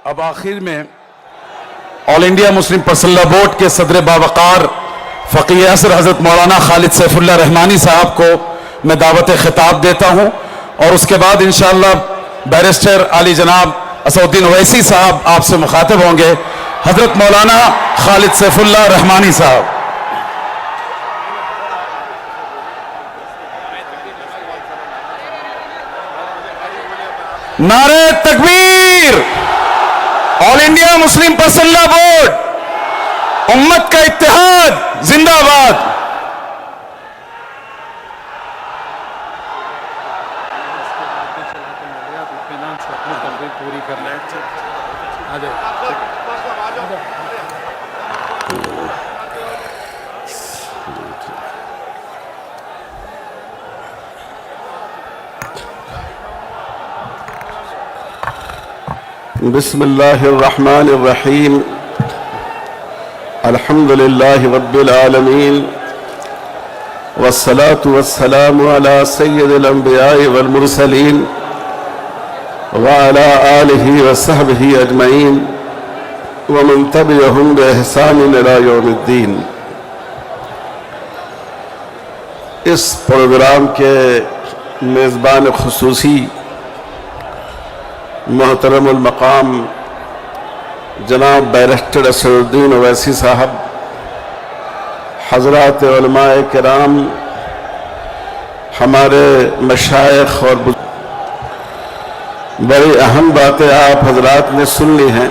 اب آخر میں آل انڈیا مسلم پرسنل بورڈ کے صدر باوقار فقیہ اثر حضرت مولانا خالد سیف اللہ رحمانی صاحب کو میں دعوت خطاب دیتا ہوں، اور اس کے بعد انشاءاللہ بیرسٹر علی جناب اسد الدین اویسی صاحب آپ سے مخاطب ہوں گے۔ حضرت مولانا خالد سیف اللہ رحمانی صاحب۔ نعرہ تکبیر! آل انڈیا مسلم پرسنل بورڈ، امت کا اتحاد زندہ باد۔ بسم اللہ الرحمن الرحیم، الحمد للہ رب العالمین، والصلاة والسلام علی سید الانبیاء والمرسلین وعلی آلہ وصحبہ اجمعین ومن تبعہم بإحسان الی یوم الدین۔ اس پروگرام کے میزبان خصوصی محترم المقام جناب بیرسٹر اسد الدین اویسی صاحب، حضرات علماء کرام، ہمارے مشائخ اور بڑی اہم باتیں آپ حضرات نے سن لی ہیں۔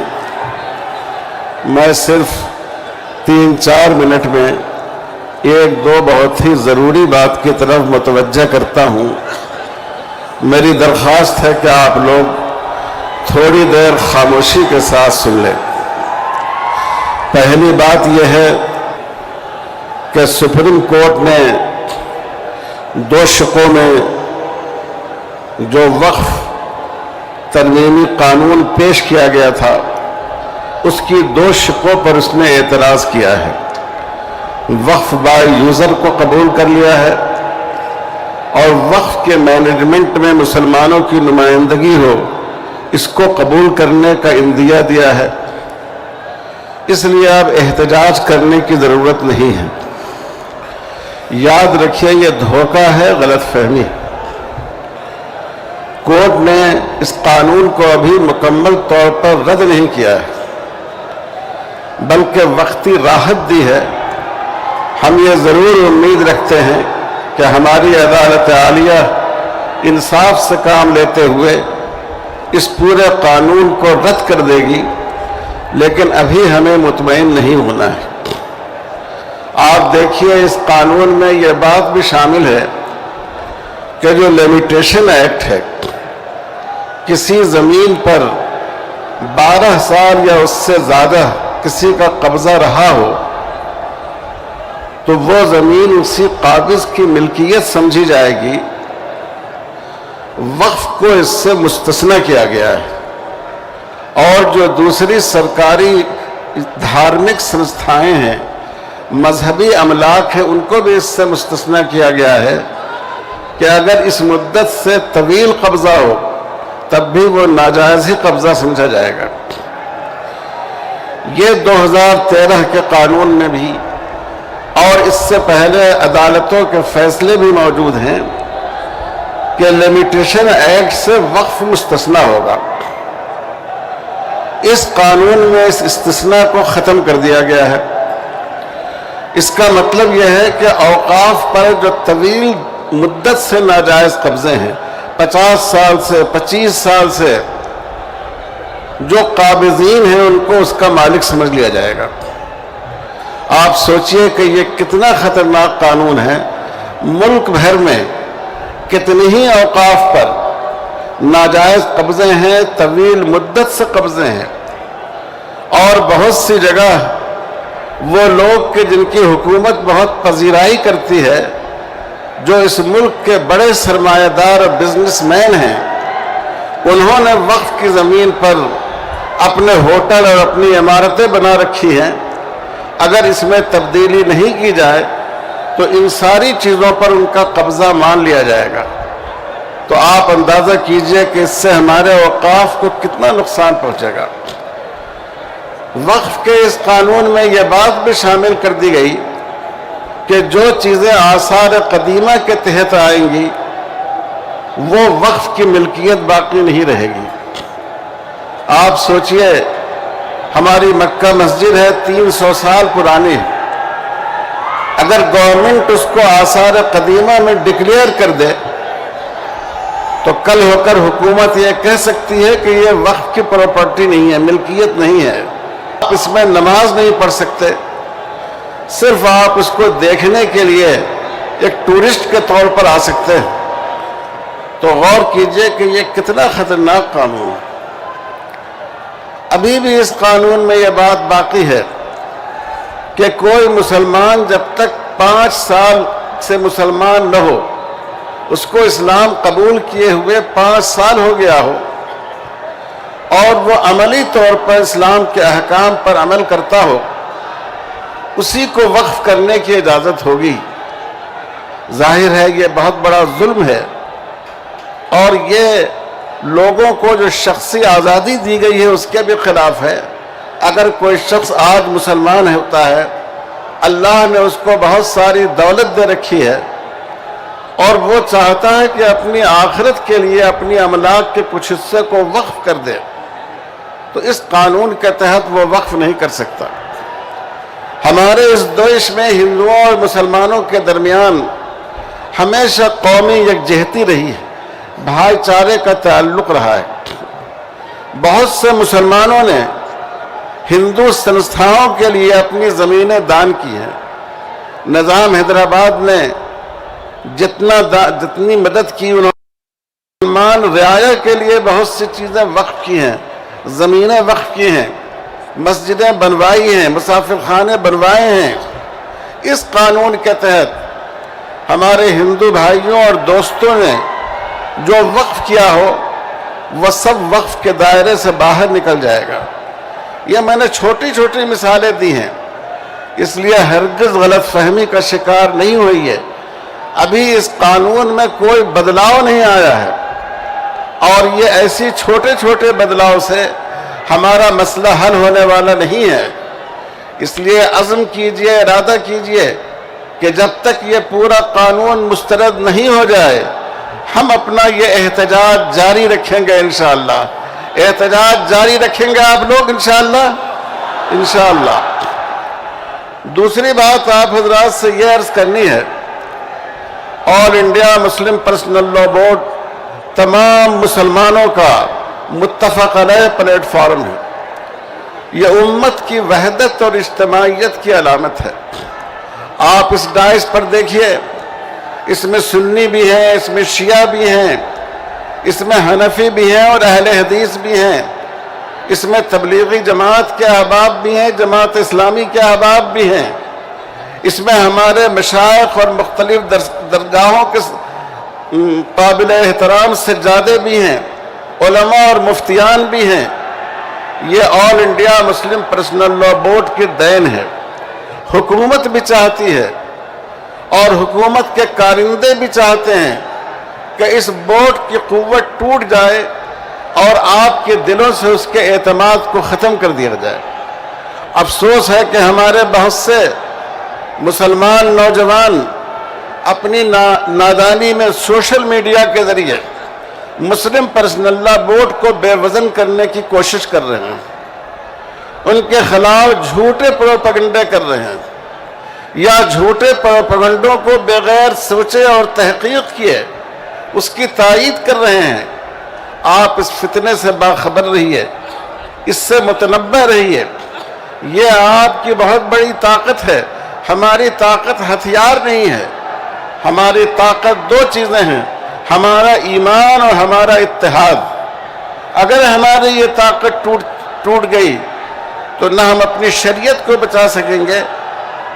میں صرف 3-4 منٹ میں ایک دو بہت ہی ضروری بات کی طرف متوجہ کرتا ہوں۔ میری درخواست ہے کہ آپ لوگ تھوڑی دیر خاموشی کے ساتھ سن لیں۔ پہلی بات یہ ہے کہ سپریم کورٹ نے 2 شقوں میں جو وقف ترمیمی قانون پیش کیا گیا تھا، اس کی 2 شقوں پر اس نے اعتراض کیا ہے۔ وقف بائی یوزر کو قبول کر لیا ہے، اور وقف کے مینجمنٹ میں مسلمانوں کی نمائندگی ہو، اس کو قبول کرنے کا اندیہ دیا ہے۔ اس لیے اب احتجاج کرنے کی ضرورت نہیں ہے۔ یاد رکھیے، یہ دھوکہ ہے، غلط فہمی۔ کورٹ نے اس قانون کو ابھی مکمل طور پر رد نہیں کیا ہے، بلکہ وقتی راحت دی ہے۔ ہم یہ ضرور امید رکھتے ہیں کہ ہماری عدالت عالیہ انصاف سے کام لیتے ہوئے اس پورے قانون کو رد کر دے گی، لیکن ابھی ہمیں مطمئن نہیں ہونا ہے۔ آپ دیکھیے، اس قانون میں یہ بات بھی شامل ہے کہ جو لیمیٹیشن ایکٹ ہے، کسی زمین پر 12 سال یا اس سے زیادہ کسی کا قبضہ رہا ہو تو وہ زمین اسی قابض کی ملکیت سمجھی جائے گی۔ وقف کو اس سے مستثنی کیا گیا ہے، اور جو دوسری سرکاری دھارمک سنستھائیں ہیں، مذہبی املاک ہیں، ان کو بھی اس سے مستثنی کیا گیا ہے کہ اگر اس مدت سے طویل قبضہ ہو تب بھی وہ ناجائز ہی قبضہ سمجھا جائے گا۔ یہ 2013 کے قانون میں بھی اور اس سے پہلے عدالتوں کے فیصلے بھی موجود ہیں کہ لیمیٹیشن ایکٹ سے وقف مستثنی ہوگا۔ اس قانون میں اس استثناء کو ختم کر دیا گیا ہے۔ اس کا مطلب یہ ہے کہ اوقاف پر جو طویل مدت سے ناجائز قبضے ہیں، 50 سال سے 25 سال سے، جو قابضین ہیں ان کو اس کا مالک سمجھ لیا جائے گا۔ آپ سوچئے کہ یہ کتنا خطرناک قانون ہے۔ ملک بھر میں کتنی ہی اوقاف پر ناجائز قبضے ہیں، طویل مدت سے قبضے ہیں، اور بہت سی جگہ وہ لوگ کہ جن کی حکومت بہت پذیرائی کرتی ہے، جو اس ملک کے بڑے سرمایہ دار اور بزنس مین ہیں، انہوں نے وقف کی زمین پر اپنے ہوٹل اور اپنی عمارتیں بنا رکھی ہیں۔ اگر اس میں تبدیلی نہیں کی جائے تو ان ساری چیزوں پر ان کا قبضہ مان لیا جائے گا۔ تو آپ اندازہ کیجئے کہ اس سے ہمارے اوقاف کو کتنا نقصان پہنچے گا۔ وقف کے اس قانون میں یہ بات بھی شامل کر دی گئی کہ جو چیزیں آثار قدیمہ کے تحت آئیں گی وہ وقف کی ملکیت باقی نہیں رہے گی۔ آپ سوچئے، ہماری مکہ مسجد ہے 300 سال پرانی، اگر گورنمنٹ اس کو آثار قدیمہ میں ڈکلیئر کر دے تو کل ہو کر حکومت یہ کہہ سکتی ہے کہ یہ وقف کی پراپرٹی نہیں ہے، ملکیت نہیں ہے، آپ اس میں نماز نہیں پڑھ سکتے، صرف آپ اس کو دیکھنے کے لیے ایک ٹورسٹ کے طور پر آ سکتے ہیں۔ تو غور کیجئے کہ یہ کتنا خطرناک قانون ہے۔ ابھی بھی اس قانون میں یہ بات باقی ہے کہ کوئی مسلمان جب تک 5 سال سے مسلمان نہ ہو، اس کو اسلام قبول کیے ہوئے 5 سال ہو گیا ہو اور وہ عملی طور پر اسلام کے احکام پر عمل کرتا ہو، اسی کو وقف کرنے کی اجازت ہوگی۔ ظاہر ہے یہ بہت بڑا ظلم ہے اور یہ لوگوں کو جو شخصی آزادی دی گئی ہے اس کے بھی خلاف ہے۔ اگر کوئی شخص آج مسلمان ہوتا ہے، اللہ نے اس کو بہت ساری دولت دے رکھی ہے اور وہ چاہتا ہے کہ اپنی آخرت کے لیے اپنی املاک کے کچھ حصے کو وقف کر دے، تو اس قانون کے تحت وہ وقف نہیں کر سکتا۔ ہمارے اس دوش میں ہندوؤں اور مسلمانوں کے درمیان ہمیشہ قومی یکجہتی رہی ہے، بھائی چارے کا تعلق رہا ہے۔ بہت سے مسلمانوں نے ہندو سنستھاؤں کے لیے اپنی زمینیں دان کی ہیں۔ نظام حیدرآباد نے جتنی مدد کی، انہوں نے مسلمان رعایا کے لیے بہت سی چیزیں وقف کی ہیں، زمینیں وقف کی ہیں، مسجدیں بنوائی ہیں، مسافر خانے بنوائے ہیں۔ اس قانون کے تحت ہمارے ہندو بھائیوں اور دوستوں نے جو وقف کیا ہو وہ سب وقف کے دائرے سے باہر نکل جائے گا۔ یہ میں نے چھوٹی چھوٹی مثالیں دی ہیں، اس لیے ہرگز غلط فہمی کا شکار نہیں ہوئی ہے۔ ابھی اس قانون میں کوئی بدلاؤ نہیں آیا ہے اور یہ ایسی چھوٹے چھوٹے بدلاؤ سے ہمارا مسئلہ حل ہونے والا نہیں ہے۔ اس لیے عزم کیجئے، ارادہ کیجئے کہ جب تک یہ پورا قانون مسترد نہیں ہو جائے ہم اپنا یہ احتجاج جاری رکھیں گے انشاءاللہ۔ احتجاج جاری رکھیں گے آپ لوگ انشاءاللہ، انشاءاللہ۔ دوسری بات آپ حضرات سے یہ عرض کرنی ہے، آل انڈیا مسلم پرسنل لا بورڈ تمام مسلمانوں کا متفق علیہ پلیٹ فارم ہے۔ یہ امت کی وحدت اور اجتماعیت کی علامت ہے۔ آپ اس ڈائس پر دیکھیے، اس میں سنی بھی ہیں، اس میں شیعہ بھی ہیں، اس میں حنفی بھی ہیں اور اہل حدیث بھی ہیں، اس میں تبلیغی جماعت کے احباب بھی ہیں، جماعت اسلامی کے احباب بھی ہیں، اس میں ہمارے مشائخ اور مختلف درگاہوں کے قابل احترام سجادے بھی ہیں، علماء اور مفتیان بھی ہیں۔ یہ آل انڈیا مسلم پرسنل لا بورڈ کی دین ہے۔ حکومت بھی چاہتی ہے اور حکومت کے کارندے بھی چاہتے ہیں کہ اس بورڈ کی قوت ٹوٹ جائے اور آپ کے دلوں سے اس کے اعتماد کو ختم کر دیا جائے۔ افسوس ہے کہ ہمارے بہت سے مسلمان نوجوان اپنی نادانی میں سوشل میڈیا کے ذریعے مسلم پرسنل لا بورڈ کو بے وزن کرنے کی کوشش کر رہے ہیں، ان کے خلاف جھوٹے پروپیگنڈے کر رہے ہیں یا جھوٹے پروپیگنڈوں کو بغیر سوچے اور تحقیق کیے اس کی تائید کر رہے ہیں۔ آپ اس فتنے سے باخبر رہیے، اس سے متنبہ رہیے۔ یہ آپ کی بہت بڑی طاقت ہے۔ ہماری طاقت ہتھیار نہیں ہے، ہماری طاقت 2 چیزیں ہیں، ہمارا ایمان اور ہمارا اتحاد۔ اگر ہماری یہ طاقت ٹوٹ گئی تو نہ ہم اپنی شریعت کو بچا سکیں گے،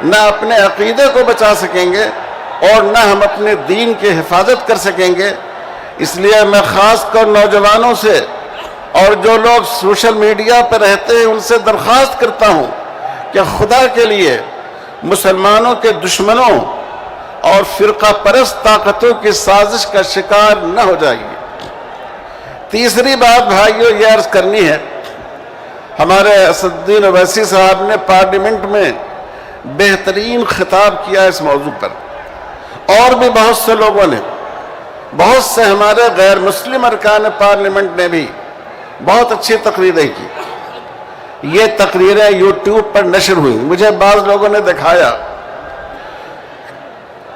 نہ اپنے عقیدے کو بچا سکیں گے اور نہ ہم اپنے دین کی حفاظت کر سکیں گے۔ اس لیے میں خاص کر نوجوانوں سے اور جو لوگ سوشل میڈیا پر رہتے ہیں ان سے درخواست کرتا ہوں کہ خدا کے لیے مسلمانوں کے دشمنوں اور فرقہ پرست طاقتوں کی سازش کا شکار نہ ہو جائیے۔ تیسری بات بھائیو یہ عرض کرنی ہے ہمارے اسد الدین اویسی صاحب نے پارلیمنٹ میں بہترین خطاب کیا اس موضوع پر، اور بھی بہت سے لوگوں نے، بہت سے ہمارے غیر مسلم ارکان پارلیمنٹ نے بھی بہت اچھی تقریریں کی۔ یہ تقریریں یوٹیوب پر نشر ہوئیں، مجھے بعض لوگوں نے دکھایا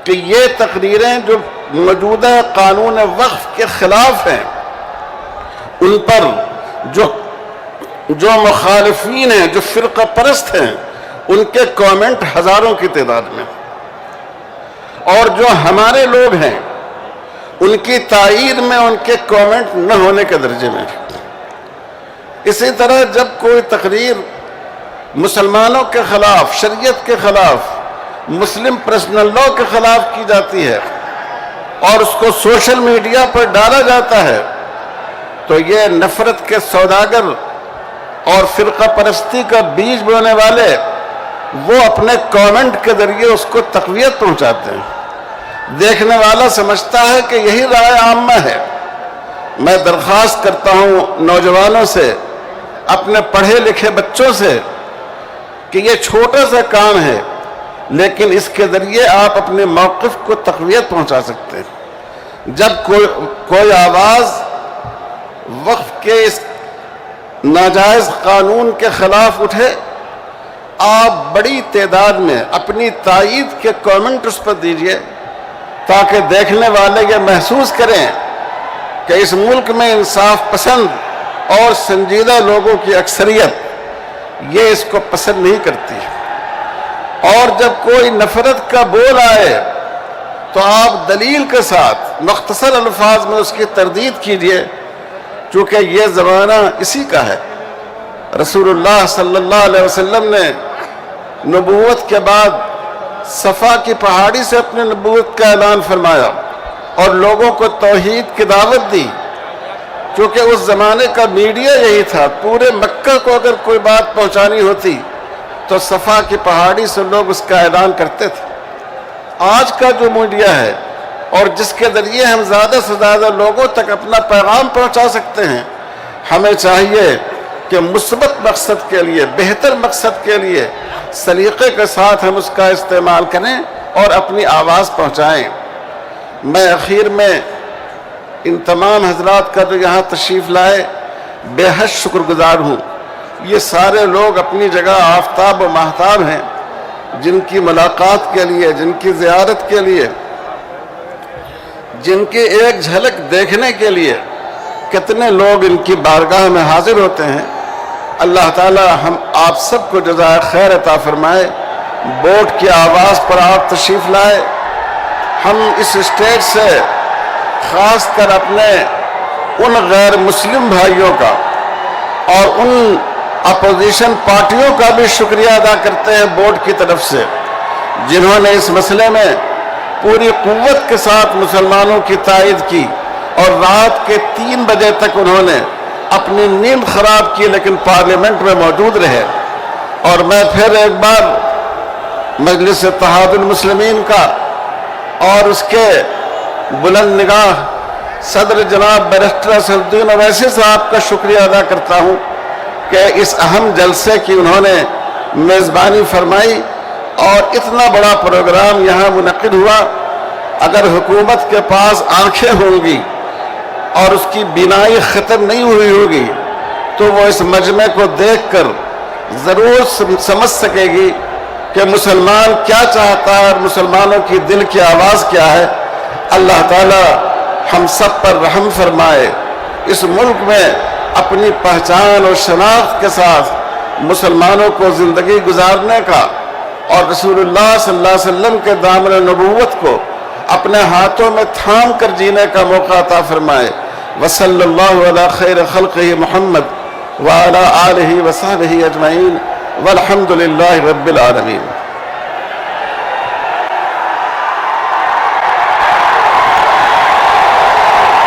کہ یہ تقریریں جو موجودہ قانون وقف کے خلاف ہیں، ان پر جو مخالفین ہیں، جو فرقہ پرست ہیں، ان کے کامنٹ ہزاروں کی تعداد میں، اور جو ہمارے لوگ ہیں ان کی تائید میں ان کے کامنٹ نہ ہونے کے درجے میں۔ اسی طرح جب کوئی تقریر مسلمانوں کے خلاف، شریعت کے خلاف، مسلم پرسنل لا کے خلاف کی جاتی ہے اور اس کو سوشل میڈیا پر ڈالا جاتا ہے، تو یہ نفرت کے سوداگر اور فرقہ پرستی کا بیج بونے والے وہ اپنے کامنٹ کے ذریعے اس کو تقویت پہنچاتے ہیں۔ دیکھنے والا سمجھتا ہے کہ یہی رائے عامہ ہے۔ میں درخواست کرتا ہوں نوجوانوں سے، اپنے پڑھے لکھے بچوں سے، کہ یہ چھوٹا سا کام ہے لیکن اس کے ذریعے آپ اپنے موقف کو تقویت پہنچا سکتے ہیں۔ جب کوئی آواز وقف کے اس ناجائز قانون کے خلاف اٹھے، آپ بڑی تعداد میں اپنی تائید کے کامنٹ اس پر دیجئے، تاکہ دیکھنے والے یہ محسوس کریں کہ اس ملک میں انصاف پسند اور سنجیدہ لوگوں کی اکثریت یہ اس کو پسند نہیں کرتی۔ اور جب کوئی نفرت کا بول آئے تو آپ دلیل کے ساتھ مختصر الفاظ میں اس کی تردید کیجئے، چونکہ یہ زمانہ اسی کا ہے۔ رسول اللہ صلی اللہ علیہ وسلم نے نبوت کے بعد صفا کی پہاڑی سے اپنے نبوت کا اعلان فرمایا اور لوگوں کو توحید کی دعوت دی، کیونکہ اس زمانے کا میڈیا یہی تھا۔ پورے مکہ کو اگر کوئی بات پہنچانی ہوتی تو صفا کی پہاڑی سے لوگ اس کا اعلان کرتے تھے۔ آج کا جو میڈیا ہے اور جس کے ذریعے ہم زیادہ سے زیادہ لوگوں تک اپنا پیغام پہنچا سکتے ہیں، ہمیں چاہیے کہ مثبت مقصد کے لیے، بہتر مقصد کے لیے سلیقے کے ساتھ ہم اس کا استعمال کریں اور اپنی آواز پہنچائیں۔ میں اخیر میں ان تمام حضرات کا جو یہاں تشریف لائے بے حد شکر گزار ہوں۔ یہ سارے لوگ اپنی جگہ آفتاب و ماہتاب ہیں، جن کی ملاقات کے لیے، جن کی زیارت کے لیے، جن کی ایک جھلک دیکھنے کے لیے کتنے لوگ ان کی بارگاہ میں حاضر ہوتے ہیں۔ اللہ تعالی ہم آپ سب کو جزائے خیر عطا فرمائے۔ ووٹ کی آواز پر آپ تشریف لائے۔ ہم اس اسٹیج سے خاص کر اپنے ان غیر مسلم بھائیوں کا اور ان اپوزیشن پارٹیوں کا بھی شکریہ ادا کرتے ہیں بورڈ کی طرف سے، جنہوں نے اس مسئلے میں پوری قوت کے ساتھ مسلمانوں کی تائید کی اور رات کے 3 بجے تک انہوں نے اپنی نیند خراب کی لیکن پارلیمنٹ میں موجود رہے۔ اور میں پھر ایک بار مجلس اتحاد المسلمین کا اور اس کے بلند نگاہ صدر جناب بیرسٹر اسد الدین اویسی صاحب کا شکریہ ادا کرتا ہوں کہ اس اہم جلسے کی انہوں نے میزبانی فرمائی اور اتنا بڑا پروگرام یہاں منعقد ہوا۔ اگر حکومت کے پاس آنکھیں ہوں گی اور اس کی بینائی ختم نہیں ہوئی ہوگی تو وہ اس مجمع کو دیکھ کر ضرور سمجھ سکے گی کہ مسلمان کیا چاہتا ہے اور مسلمانوں کی دل کی آواز کیا ہے۔ اللہ تعالی ہم سب پر رحم فرمائے، اس ملک میں اپنی پہچان اور شناخت کے ساتھ مسلمانوں کو زندگی گزارنے کا اور رسول اللہ صلی اللہ علیہ وسلم کے دامن نبوت کو اپنے ہاتھوں میں تھام کر جینے کا موقع عطا فرمائے۔ وصلی اللہ علی خیر خلقہ محمد وعلی آلہ وصحبہ اجمعین والحمد للہ رب العالمین۔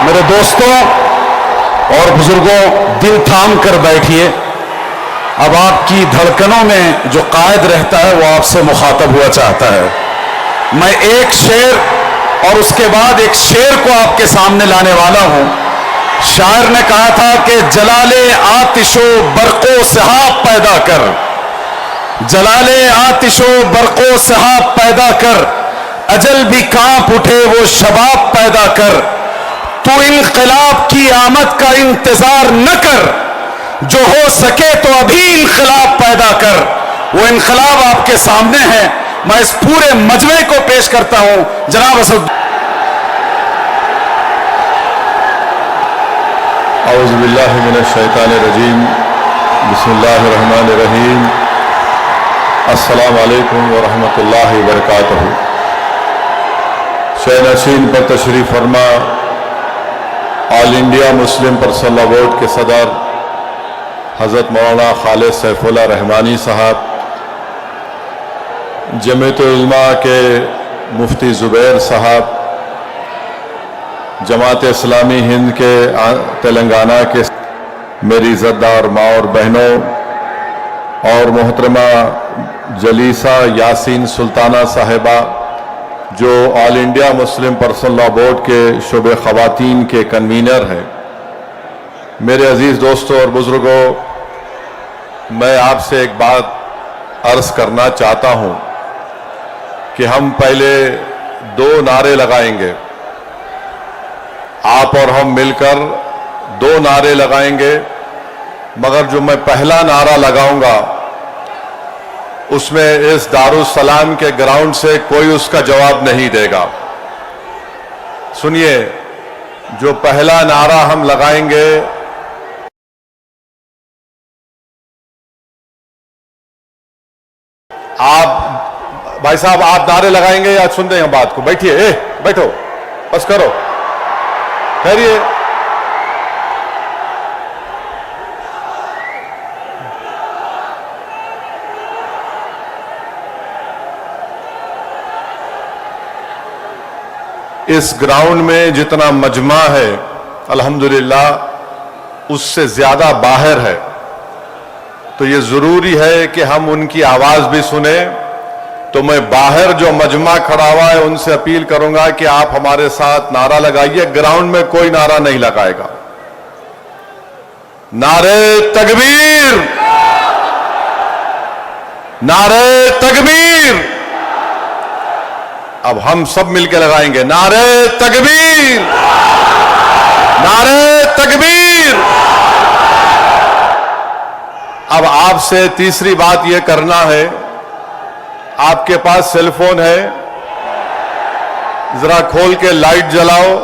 میرے دوستوں اور بزرگوں، دل تھام کر بیٹھیے۔ اب آپ کی دھڑکنوں میں جو قائد رہتا ہے وہ آپ سے مخاطب ہوا چاہتا ہے۔ میں ایک شعر اور اس کے بعد ایک شعر کو آپ کے سامنے لانے والا ہوں۔ شاعر نے کہا تھا کہ جلال آتش و برق و سحاب پیدا کر، جلال آتش و برق و سحاب پیدا کر، اجل بھی کانپ اٹھے وہ شباب پیدا کر، تو انقلاب کی آمد کا انتظار نہ کر، جو ہو سکے تو ابھی انقلاب پیدا کر۔ وہ انقلاب آپ کے سامنے ہے، میں اس پورے مجمع کو پیش کرتا ہوں جناب اسد۔ اعوذ باللہ من الشیطان الرجیم، بسم اللہ الرحمن الرحیم، السلام علیکم ورحمۃ اللہ وبرکاتہ۔ شہ نشین پر تشریف فرما all India Muslim personal law board کے صدر حضرت مولانا خالد سیف اللہ رحمانی صاحب، جمعیت العلماء کے مفتی زبیر صاحب، جماعت اسلامی ہند کے تلنگانہ کے میری عزتدار ماں اور بہنوں، اور محترمہ جلیسہ یاسین سلطانہ صاحبہ جو all India Muslim personal law board کے شعبہ خواتین کے کنوینر ہیں، میرے عزیز دوستوں اور بزرگوں، میں آپ سے ایک بات عرض کرنا چاہتا ہوں کہ ہم پہلے 2 نعرے لگائیں گے، آپ اور ہم مل کر 2 نعرے لگائیں گے، مگر جو میں پہلا نعرہ لگاؤں گا اس میں اس دارالسلام کے گراؤنڈ سے کوئی اس کا جواب نہیں دے گا۔ سنیے، جو پہلا نعرہ ہم لگائیں گے، آپ بھائی صاحب آپ نعرے لگائیں گے یا سنتے ہیں بات کو؟ بیٹھیے، بیٹھو، بس کرو، خیریے۔ اس گراؤنڈ میں جتنا مجمع ہے الحمدللہ اس سے زیادہ باہر ہے، تو یہ ضروری ہے کہ ہم ان کی آواز بھی سنیں۔ تو میں باہر جو مجمع کھڑا ہوا ہے ان سے اپیل کروں گا کہ آپ ہمارے ساتھ نعرہ لگائیے، گراؤنڈ میں کوئی نعرہ نہیں لگائے گا۔ نعرہ تکبیر، نعرہ تکبیر، اب ہم سب مل کے لگائیں گے، نعرہ تکبیر، نعرہ تکبیر۔ اب آپ سے تیسری بات یہ کرنا ہے، آپ کے پاس سیل فون ہے، ذرا کھول کے لائٹ جلاؤ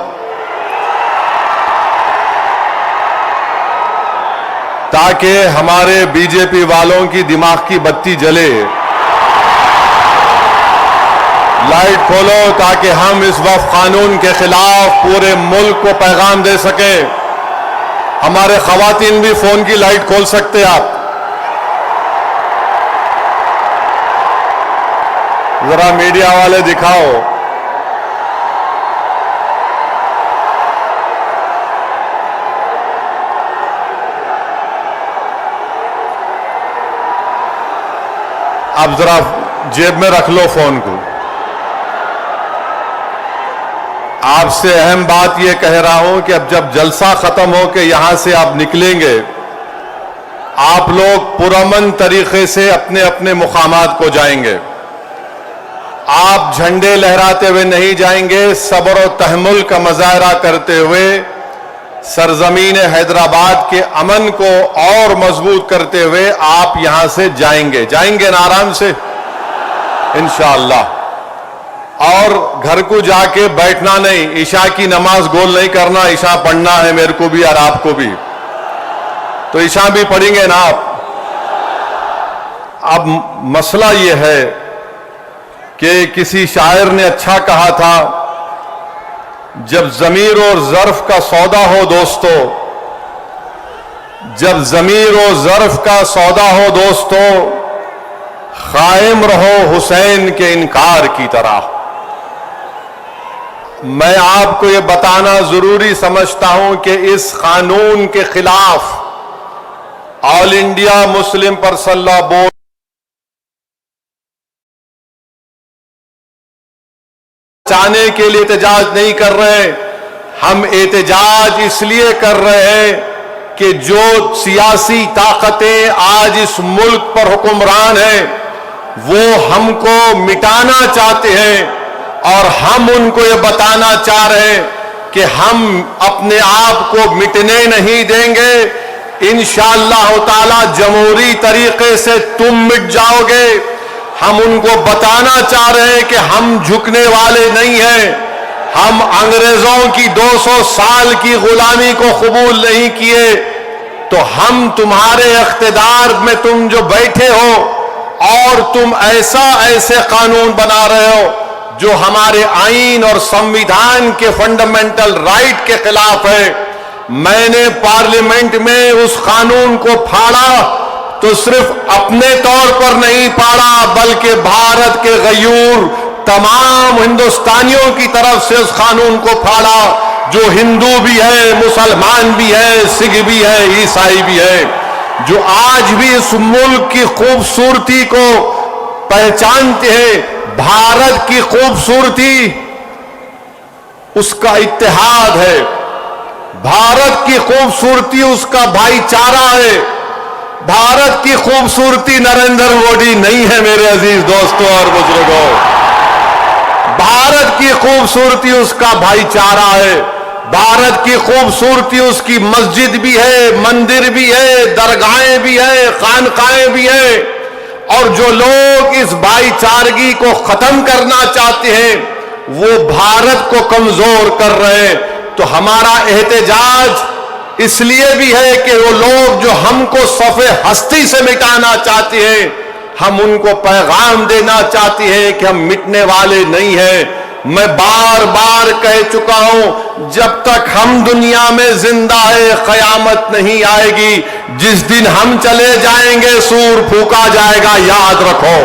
تاکہ ہمارے بی جے پی والوں کی دماغ کی بتی جلے۔ لائٹ کھولو تاکہ ہم اس وقت قانون کے خلاف پورے ملک کو پیغام دے سکیں۔ ہمارے خواتین بھی فون کی لائٹ کھول سکتے آپ۔ ذرا میڈیا والے دکھاؤ۔ اب ذرا جیب میں رکھ لو فون کو۔ آپ سے اہم بات یہ کہہ رہا ہوں کہ اب جب جلسہ ختم ہو کے یہاں سے آپ نکلیں گے، آپ لوگ پرامن طریقے سے اپنے اپنے مقامات کو جائیں گے۔ آپ جھنڈے لہراتے ہوئے نہیں جائیں گے، صبر و تحمل کا مظاہرہ کرتے ہوئے سرزمین حیدرآباد کے امن کو اور مضبوط کرتے ہوئے آپ یہاں سے جائیں گے نا آرام سے انشاءاللہ۔ اور گھر کو جا کے بیٹھنا نہیں، عشاء کی نماز گول نہیں کرنا، عشاء پڑھنا ہے میرے کو بھی اور آپ کو بھی، تو عشاء بھی پڑھیں گے نا آپ۔ اب مسئلہ یہ ہے کہ کسی شاعر نے اچھا کہا تھا، جب ضمیر اور ظرف کا سودا ہو دوستو، جب ضمیر و ظرف کا سودا ہو دوستو، قائم رہو حسین کے انکار کی طرح۔ میں آپ کو یہ بتانا ضروری سمجھتا ہوں کہ اس قانون کے خلاف all India Muslim personal law board بچانے کے لیے احتجاج نہیں کر رہے، ہم احتجاج اس لیے کر رہے ہیں کہ جو سیاسی طاقتیں آج اس ملک پر حکمران ہیں وہ ہم کو مٹانا چاہتے ہیں، اور ہم ان کو یہ بتانا چاہ رہے ہیں کہ ہم اپنے آپ کو مٹنے نہیں دیں گے۔ انشاءاللہ تعالی جمہوری طریقے سے تم مٹ جاؤ گے۔ ہم ان کو بتانا چاہ رہے ہیں کہ ہم جھکنے والے نہیں ہیں۔ ہم انگریزوں کی 200 سال کی غلامی کو قبول نہیں کیے، تو ہم تمہارے اقتدار میں تم جو بیٹھے ہو اور تم ایسے قانون بنا رہے ہو جو ہمارے آئین اور سمویدھان کے فنڈامنٹل رائٹ کے خلاف ہے۔ میں نے پارلیمنٹ میں اس قانون کو پھاڑا تو صرف اپنے طور پر نہیں پھاڑا، بلکہ بھارت کے غیور تمام ہندوستانیوں کی طرف سے اس قانون کو پھاڑا، جو ہندو بھی ہے، مسلمان بھی ہے، سکھ بھی ہے، عیسائی بھی ہے، جو آج بھی اس ملک کی خوبصورتی کو پہچانتے ہیں۔ بھارت کی خوبصورتی اس کا اتحاد ہے، بھارت کی خوبصورتی اس کا بھائی چارہ ہے، بھارت کی خوبصورتی نریندر مودی نہیں ہے میرے عزیز دوستوں اور بزرگوں۔ بھارت کی خوبصورتی اس کا بھائی چارہ ہے، بھارت کی خوبصورتی اس کی مسجد بھی ہے، مندر بھی ہے، درگاہیں بھی ہے، خانقاہیں بھی ہے، اور جو لوگ اس بھائی چارگی کو ختم کرنا چاہتے ہیں وہ بھارت کو کمزور کر رہے ہیں۔ تو ہمارا احتجاج اس لیے بھی ہے کہ وہ لوگ جو ہم کو صف ہستی سے مٹانا چاہتے ہیں، ہم ان کو پیغام دینا چاہتے ہیں کہ ہم مٹنے والے نہیں ہیں۔ میں بار بار کہہ چکا ہوں، جب تک ہم دنیا میں زندہ ہے قیامت نہیں آئے گی۔ جس دن ہم چلے جائیں گے سور پھونکا جائے گا، یاد رکھو۔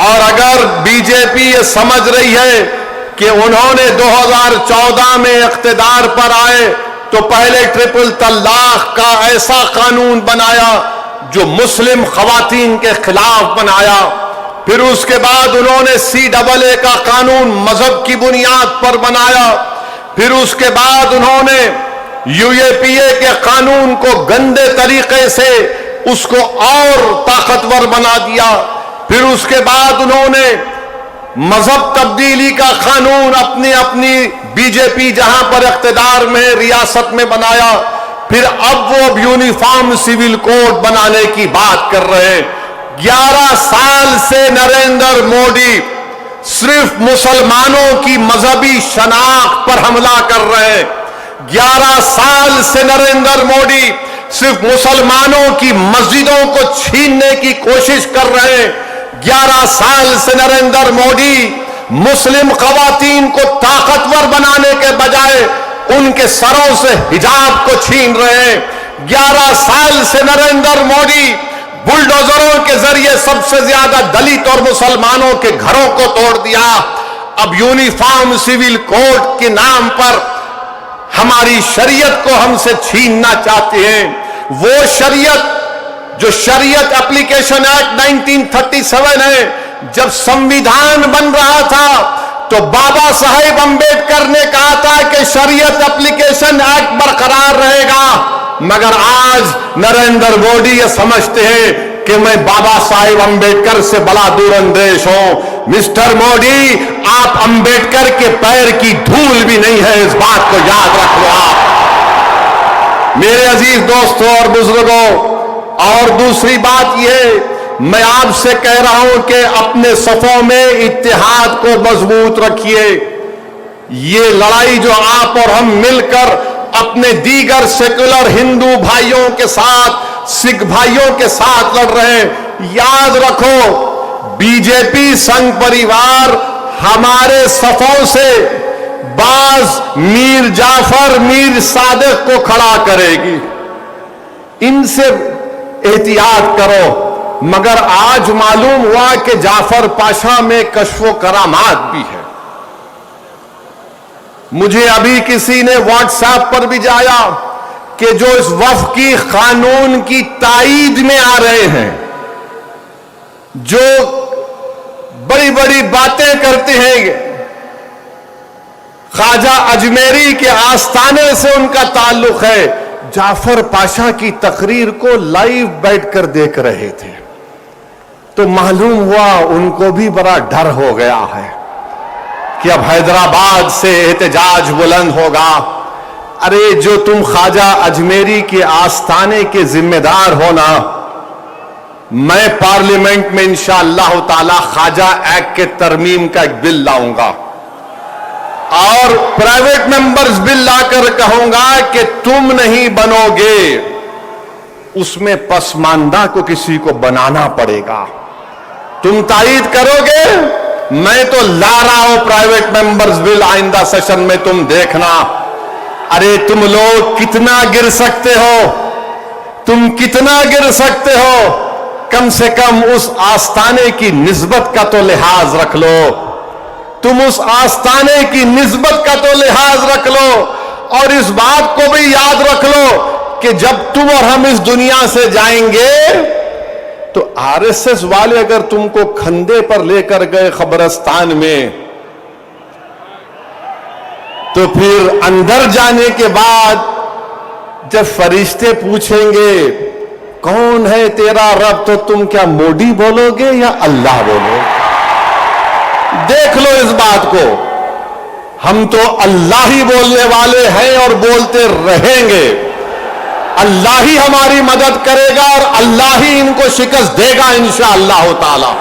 اور اگر بی جے پی یہ سمجھ رہی ہے کہ انہوں نے 2014 میں اقتدار پر آئے تو پہلے ٹرپل طلاق کا ایسا قانون بنایا جو مسلم خواتین کے خلاف بنایا، پھر اس کے بعد انہوں نے CAA کا قانون مذہب کی بنیاد پر بنایا، پھر اس کے بعد انہوں نے UAPA کے قانون کو گندے طریقے سے اس کو اور طاقتور بنا دیا، پھر اس کے بعد انہوں نے مذہب تبدیلی کا قانون اپنی بی جے پی جہاں پر اقتدار میں ریاست میں بنایا، پھر اب وہ یونیفارم سول کوڈ بنانے کی بات کر رہے ہیں۔ 11 سال سے نریندر مودی صرف مسلمانوں کی مذہبی شناخت پر حملہ کر رہے ہیں۔ 11 سال سے نریندر مودی صرف مسلمانوں کی مسجدوں کو چھیننے کی کوشش کر رہے ہیں۔ 11 سال سے نریندر مودی مسلم خواتین کو طاقتور بنانے کے بجائے ان کے سروں سے حجاب کو چھین رہے ہیں۔ 11 سال سے نریندر مودی بلڈوزروں کے ذریعے سب سے زیادہ دلت اور مسلمانوں کے گھروں کو توڑ دیا۔ اب یونیفارم سول کوڈ کے نام پر ہماری شریعت کو ہم سے چھیننا چاہتے ہیں۔ وہ شریعت جو شریعت اپلیکیشن ایکٹ 1937 ہے، جب سمویدھان بن رہا تھا تو بابا صاحب امبیڈکر نے کہا تھا کہ شریعت اپلیکیشن ایکٹ برقرار رہے گا، مگر آج نریندر مودی یہ سمجھتے ہیں کہ میں بابا صاحب امبیڈکر سے بڑا دور اندیش ہوں۔ مسٹر مودی، آپ امبیڈکر کے پیر کی دھول بھی نہیں ہے، اس بات کو یاد رکھ لو آپ میرے عزیز دوستوں اور بزرگوں۔ اور دوسری بات یہ، میں آپ سے کہہ رہا ہوں کہ اپنے صفوں میں اتحاد کو مضبوط رکھیے۔ یہ لڑائی جو آپ اور ہم مل کر اپنے دیگر سیکولر ہندو بھائیوں کے ساتھ، سکھ بھائیوں کے ساتھ لڑ رہے ہیں، یاد رکھو بی جے پی سنگھ پریوار ہمارے صفوں سے بعض میر جعفر، میر صادق کو کھڑا کرے گی، ان سے احتیاط کرو۔ مگر آج معلوم ہوا کہ جعفر پاشا میں کشف و کرامات بھی ہے۔ مجھے ابھی کسی نے واٹس ایپ پر بھی جایا کہ جو اس وفقی قانون کی تائید میں آ رہے ہیں، جو بڑی بڑی باتیں کرتے ہیں، خواجہ اجمیری کے آستانے سے ان کا تعلق ہے. جعفر پاشا کی تقریر کو لائیو بیٹھ کر دیکھ رہے تھے تو معلوم ہوا ان کو بھی بڑا ڈر ہو گیا ہے کہ اب حیدرآباد سے احتجاج بلند ہوگا. ارے جو تم خواجہ اجمیری کے آستانے کے ذمہ دار ہونا، میں پارلیمنٹ میں انشاءاللہ تعالی خواجہ ایکٹ کے ترمیم کا ایک بل لاؤں گا اور پرائیویٹ ممبرز بل لا کر کہوں گا کہ تم نہیں بنو گے، اس میں پسماندہ کو کسی کو بنانا پڑے گا. تم تائید کرو گے، میں تو لا رہا ہوں پرائیویٹ ممبرز بل آئندہ سیشن میں، تم دیکھنا. ارے تم لوگ کتنا گر سکتے ہو، تم کتنا گر سکتے ہو، کم سے کم اس آستانے کی نسبت کا تو لحاظ رکھ لو. تم اس آستانے کی نسبت کا تو لحاظ رکھ لو اور اس بات کو بھی یاد رکھ لو کہ جب تم اور ہم اس دنیا سے جائیں گے تو آر ایس ایس والے اگر تم کو کھندے پر لے کر گئے قبرستان میں تو پھر اندر جانے کے بعد جب فرشتے پوچھیں گے کون ہے تیرا رب تو تم کیا مودی بولو گے یا اللہ بولو گے؟ دیکھ لو اس بات کو. ہم تو اللہ ہی بولنے والے ہیں اور بولتے رہیں گے. اللہ ہی ہماری مدد کرے گا اور اللہ ہی ان کو شکست دے گا انشاءاللہ تعالی.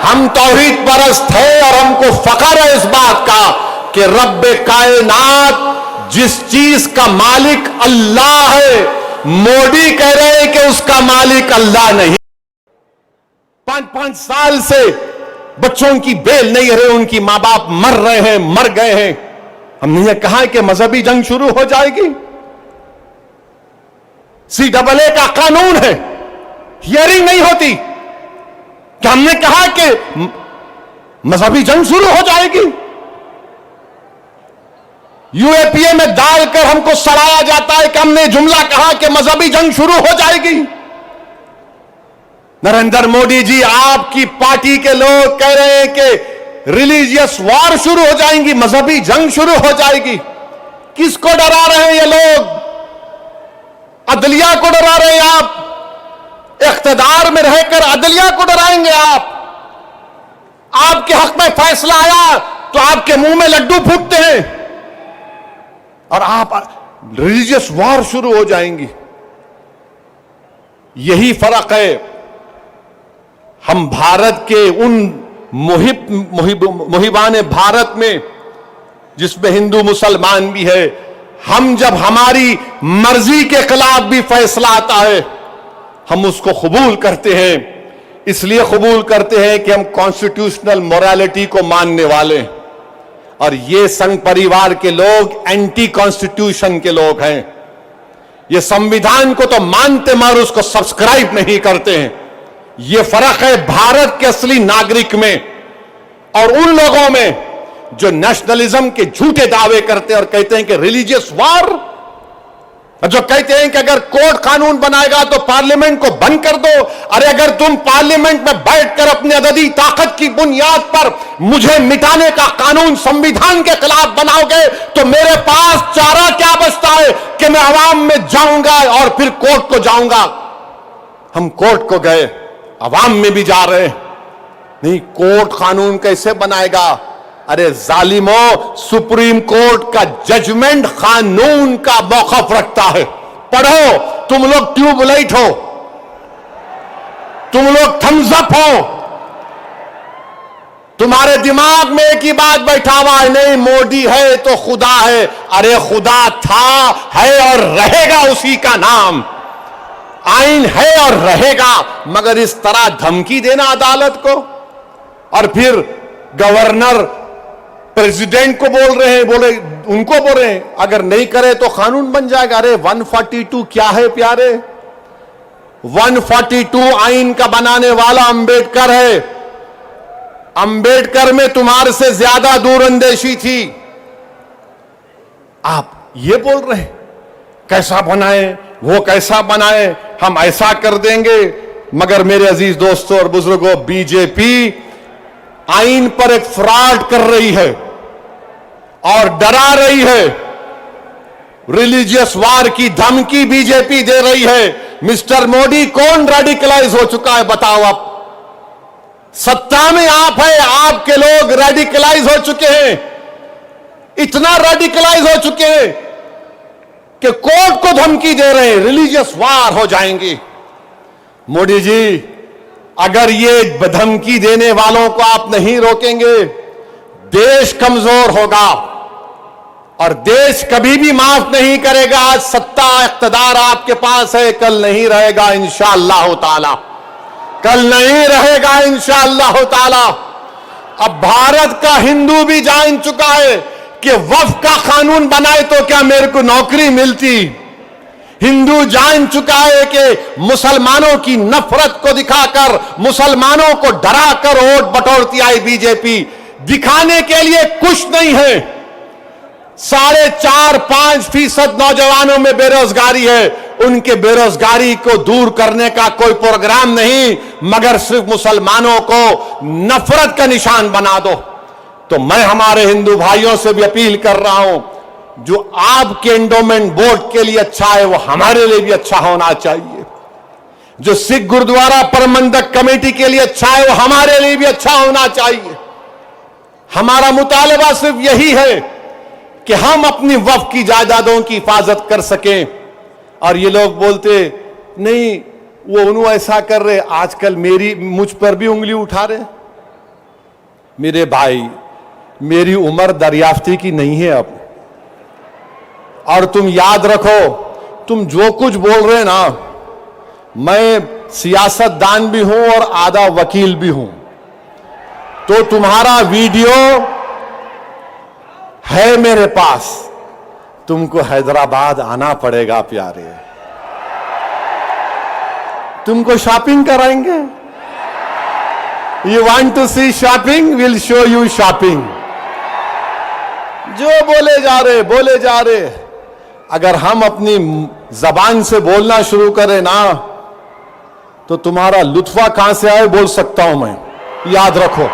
ہم توحید پرست ہیں اور ہم کو فخر ہے اس بات کا کہ رب کائنات جس چیز کا مالک اللہ ہے، مودی کہہ رہے ہیں کہ اس کا مالک اللہ نہیں. 5 سال سے بچوں کی بیل نہیں رہے، ان کی ماں باپ مر رہے ہیں، مر گئے ہیں. ہم نے یہ کہا کہ مذہبی جنگ شروع ہو جائے گی. CAA کا قانون ہے، ہیئرنگ نہیں ہوتی. کیا ہم نے کہا کہ مذہبی جنگ شروع ہو جائے گی؟ UAPA میں ڈال کر ہم کو سڑایا جاتا ہے کہ ہم نے جملہ کہا کہ مذہبی جنگ شروع ہو جائے گی. نریندر مودی جی، آپ کی پارٹی کے لوگ کہہ رہے ہیں کہ ریلیجیس وار شروع ہو جائیں گی، مذہبی جنگ شروع ہو جائے گی. کس کو ڈرا رہے ہیں یہ لوگ؟ عدلیہ کو ڈرا رہے ہیں آپ؟ اقتدار میں رہ کر عدلیہ کو ڈرائیں گے آپ؟ آپ کے حق میں فیصلہ آیا تو آپ کے منہ میں لڈو پھوٹتے ہیں اور آپ ریلیجیس وار شروع ہو جائیں گی. یہی فرق ہے. ہم بھارت کے ان محبان بھارت میں جس میں ہندو مسلمان بھی ہے، ہم جب ہماری مرضی کے خلاف بھی فیصلہ آتا ہے ہم اس کو قبول کرتے ہیں. اس لیے قبول کرتے ہیں کہ ہم کانسٹیٹیوشنل موریلٹی کو ماننے والے ہیں اور یہ سنگھ پریوار کے لوگ اینٹی کانسٹیٹیوشن کے لوگ ہیں. یہ سمویدھان کو تو مانتے مگر اس کو سبسکرائب نہیں کرتے ہیں. یہ فرق ہے بھارت کے اصلی ناگرک میں اور ان لوگوں میں جو نیشنلزم کے جھوٹے دعوے کرتے ہیں اور کہتے ہیں کہ ریلیجیس وار، جو کہتے ہیں کہ اگر کوڈ قانون بنائے گا تو پارلیمنٹ کو بند کر دو. ارے اگر تم پارلیمنٹ میں بیٹھ کر اپنی عددی طاقت کی بنیاد پر مجھے مٹانے کا قانون سمویدھان کے خلاف بناؤ گے تو میرے پاس چارہ کیا بچتا ہے کہ میں عوام میں جاؤں گا اور پھر کورٹ کو جاؤں گا. ہم کورٹ کو گئے، عوام میں بھی جا رہے ہیں. نہیں، کورٹ قانون کیسے بنائے گا؟ ارے ظالموں، سپریم کورٹ کا ججمنٹ قانون کا موقف رکھتا ہے. پڑھو، تم لوگ ٹیوب لائٹ ہو، تم لوگ تھمز اپ ہو، تمہارے دماغ میں ایک ہی بات بیٹھا ہوا ہے، نہیں مودی ہے تو خدا ہے. ارے خدا تھا، ہے اور رہے گا اسی کا نام. آئین ہے اور رہے گا، مگر اس طرح دھمکی دینا عدالت کو اور پھر گورنر پریزیڈنٹ کو بول رہے ہیں، بولے ان کو بول رہے ہیں اگر نہیں کرے تو قانون بن جائے گا. ارے 142 کیا ہے پیارے؟ 142 آئین کا بنانے والا امبیڈکر ہے. امبیڈکر میں تمہارے سے زیادہ دور اندیشی تھی. آپ یہ بول رہے ہیں کیسا بنائے، وہ کیسا بنائے، ہم ایسا کر دیں گے. مگر میرے عزیز دوستوں اور بزرگوں، بی جے پی آئین پر ایک فراڈ کر رہی ہے اور ڈرا رہی ہے. ریلیجیس وار کی دھمکی بی جے پی دے رہی ہے. مسٹر موڈی کون ریڈیکلائز ہو چکا ہے بتاؤ؟ آپ ستا میں آپ ہے، آپ کے لوگ ریڈیکلائز ہو چکے ہیں. اتنا ریڈیکلائز ہو چکے ہیں کہ کورٹ کو دھمکی دے رہے ہیں ریلیجیس وار ہو جائیں گی. موڈی جی اگر یہ دھمکی دینے والوں کو آپ نہیں روکیں گے دیش کمزور ہوگا اور دیش کبھی بھی معاف نہیں کرے گا. آج ستا اقتدار آپ کے پاس ہے، کل نہیں رہے گا انشاءاللہ تعالی. کل نہیں رہے گا انشاءاللہ تعالی. اب بھارت کا ہندو بھی جان چکا ہے کہ وقف کا قانون بنائے تو کیا میرے کو نوکری ملتی. ہندو جان چکا ہے کہ مسلمانوں کی نفرت کو دکھا کر، مسلمانوں کو ڈرا کر ووٹ بٹورتی آئی بی جے پی. دکھانے کے لیے کچھ نہیں ہے. 4.5-5% نوجوانوں میں بے روزگاری ہے. ان کے بے روزگاری کو دور کرنے کا کوئی پروگرام نہیں، مگر صرف مسلمانوں کو نفرت کا نشان بنا دو. تو میں ہمارے ہندو بھائیوں سے بھی اپیل کر رہا ہوں، جو آپ کے انڈومنٹ بورڈ کے لیے اچھا ہے وہ ہمارے لیے بھی اچھا ہونا چاہیے. جو سکھ گردوارہ پربندھک کمیٹی کے لیے اچھا ہے وہ ہمارے لیے بھی اچھا ہونا چاہیے. ہمارا مطالبہ صرف یہی ہے کہ ہم اپنی وقف کی جائیدادوں کی حفاظت کر سکیں. اور یہ لوگ بولتے نہیں وہ انہوں ایسا کر رہے، آج کل مجھ پر بھی انگلی اٹھا رہے. میرے بھائی میری عمر دریافتی کی نہیں ہے اب، اور تم یاد رکھو تم جو کچھ بول رہے نا، میں سیاست دان بھی ہوں اور آدھا وکیل بھی ہوں. تو تمہارا ویڈیو ہے میرے پاس، تم کو حیدرآباد آنا پڑے گا پیارے. تم کو شاپنگ کرائیں گے. You want to see shopping, we'll show you shopping. جو بولے جا رہے اگر ہم اپنی زبان سے بولنا شروع کریں نا تو تمہارا لطفہ کہاں سے آئے بول سکتا ہوں میں. یاد رکھو،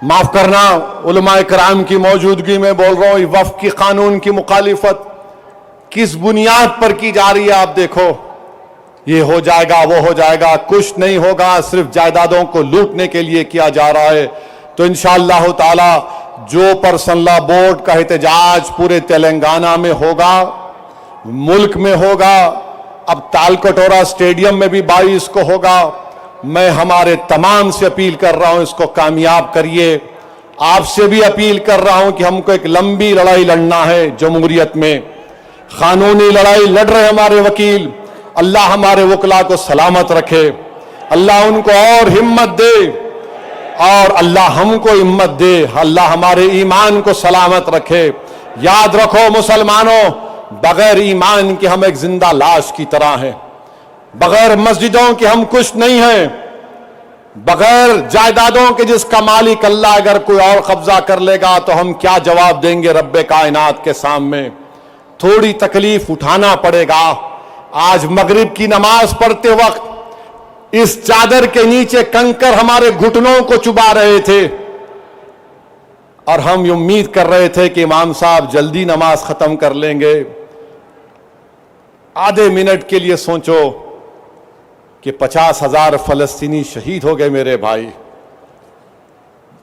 معاف کرنا علماء کرام کی موجودگی میں بول رہا ہوں. وقف کی قانون کی مخالفت کس بنیاد پر کی جا رہی ہے آپ دیکھو. یہ ہو جائے گا وہ ہو جائے گا، کچھ نہیں ہوگا، صرف جائیدادوں کو لوٹنے کے لیے کیا جا رہا ہے. تو انشاءاللہ تعالی جو پرسنل لا بورڈ کا احتجاج پورے تلنگانہ میں ہوگا، ملک میں ہوگا، اب تالکٹورا اسٹیڈیم میں بھی 22 کو ہوگا، میں ہمارے تمام سے اپیل کر رہا ہوں اس کو کامیاب کریے. آپ سے بھی اپیل کر رہا ہوں کہ ہم کو ایک لمبی لڑائی لڑنا ہے جمہوریت میں. قانونی لڑائی لڑ رہے ہمارے وکیل، اللہ ہمارے وکلا کو سلامت رکھے، اللہ ان کو اور ہمت دے، اور اللہ ہم کو ہمت دے، اللہ ہمارے ایمان کو سلامت رکھے. یاد رکھو مسلمانوں، بغیر ایمان کے ہم ایک زندہ لاش کی طرح ہیں، بغیر مسجدوں کے ہم کچھ نہیں ہیں، بغیر جائیدادوں کے جس کا مالک اللہ اگر کوئی اور قبضہ کر لے گا تو ہم کیا جواب دیں گے رب کائنات کے سامنے. تھوڑی تکلیف اٹھانا پڑے گا. آج مغرب کی نماز پڑھتے وقت اس چادر کے نیچے کنکر ہمارے گھٹنوں کو چبا رہے تھے، اور ہم یہ امید کر رہے تھے کہ امام صاحب جلدی نماز ختم کر لیں گے. آدھے منٹ کے لیے سوچو کہ 50,000 فلسطینی شہید ہو گئے میرے بھائی،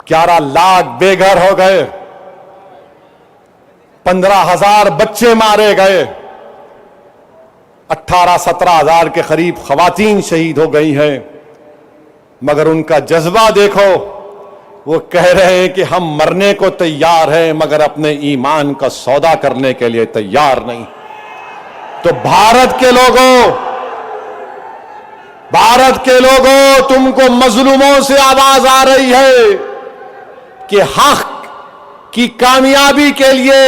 11 لاکھ بے گھر ہو گئے، 15,000 بچے مارے گئے، 18-17 کے قریب خواتین شہید ہو گئی ہیں. مگر ان کا جذبہ دیکھو، وہ کہہ رہے ہیں کہ ہم مرنے کو تیار ہیں مگر اپنے ایمان کا سودا کرنے کے لیے تیار نہیں. تو بھارت کے لوگوں تم کو مظلوموں سے آواز آ رہی ہے کہ حق کی کامیابی کے لیے،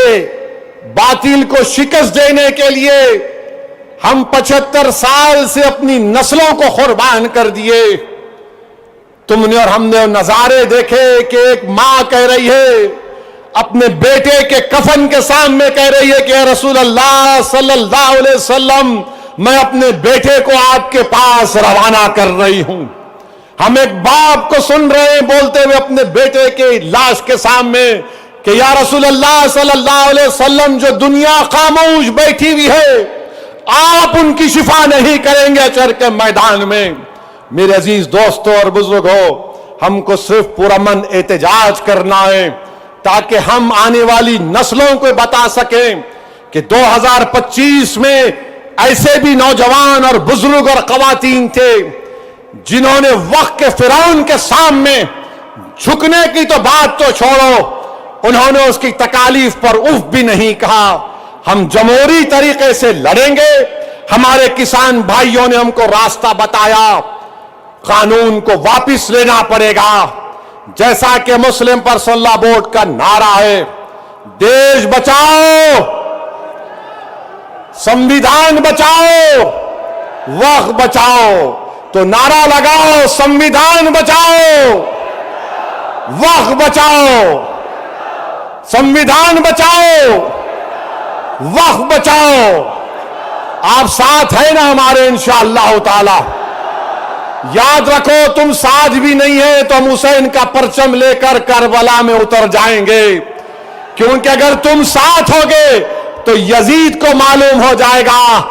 باطل کو شکست دینے کے لیے ہم 75 سال سے اپنی نسلوں کو قربان کر دیے. تم نے اور ہم نے نظارے دیکھے کہ ایک ماں کہہ رہی ہے اپنے بیٹے کے کفن کے سامنے، کہہ رہی ہے کہ اے رسول اللہ صلی اللہ علیہ وسلم، میں اپنے بیٹے کو آپ کے پاس روانہ کر رہی ہوں. ہم ایک باپ کو سن رہے ہیں بولتے ہوئے اپنے بیٹے کی لاش کے سامنے کہ یا رسول اللہ صلی اللہ علیہ وسلم جو دنیا خاموش بیٹھی ہوئی ہے آپ ان کی شفا نہیں کریں گے حشر کے میدان میں۔ میرے عزیز دوستوں اور بزرگوں، ہم کو صرف پرامن احتجاج کرنا ہے تاکہ ہم آنے والی نسلوں کو بتا سکیں کہ 2025 میں ایسے بھی نوجوان اور بزرگ اور خواتین تھے جنہوں نے وقت کے فرعون کے سامنے جھکنے کی تو بات تو چھوڑو، انہوں نے اس کی تکالیف پر اف بھی نہیں کہا۔ ہم جمہوری طریقے سے لڑیں گے، ہمارے کسان بھائیوں نے ہم کو راستہ بتایا، قانون کو واپس لینا پڑے گا، جیسا کہ مسلم پرسنل لا بورڈ کا نعرہ ہے، دیش بچاؤ، سنویدھان بچاؤ، وقت بچاؤ۔ تو نعرہ لگاؤ، سنویدھان بچاؤ، وقت بچاؤ، سنویدھان بچاؤ، وقت بچاؤ۔ آپ ساتھ ہیں نا ہمارے انشاءاللہ تعالی؟ یاد رکھو تم ساتھ بھی نہیں ہے تو ہم حسین کا پرچم لے کر کربلا میں اتر جائیں گے، کیونکہ اگر تم ساتھ ہوگے تو یزید کو معلوم ہو جائے گا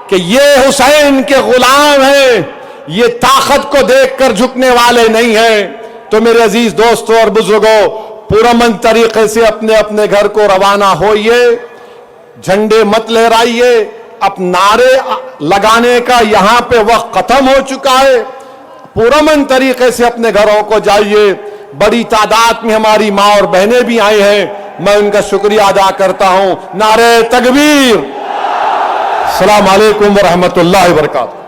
کہ یہ حسین کے غلام ہیں، یہ طاقت کو دیکھ کر جھکنے والے نہیں ہیں۔ تو میرے عزیز دوستوں اور بزرگوں، پرامن طریقے سے اپنے اپنے گھر کو روانہ ہوئیے، جھنڈے مت لہرائیے، اب نعرے لگانے کا یہاں پہ وقت ختم ہو چکا ہے، پرامن طریقے سے اپنے گھروں کو جائیے۔ بڑی تعداد میں ہماری ماں اور بہنیں بھی آئی ہیں، میں ان کا شکریہ ادا کرتا ہوں۔ نعرہ تکبیر! السلام علیکم ورحمۃ اللہ وبرکاتہ۔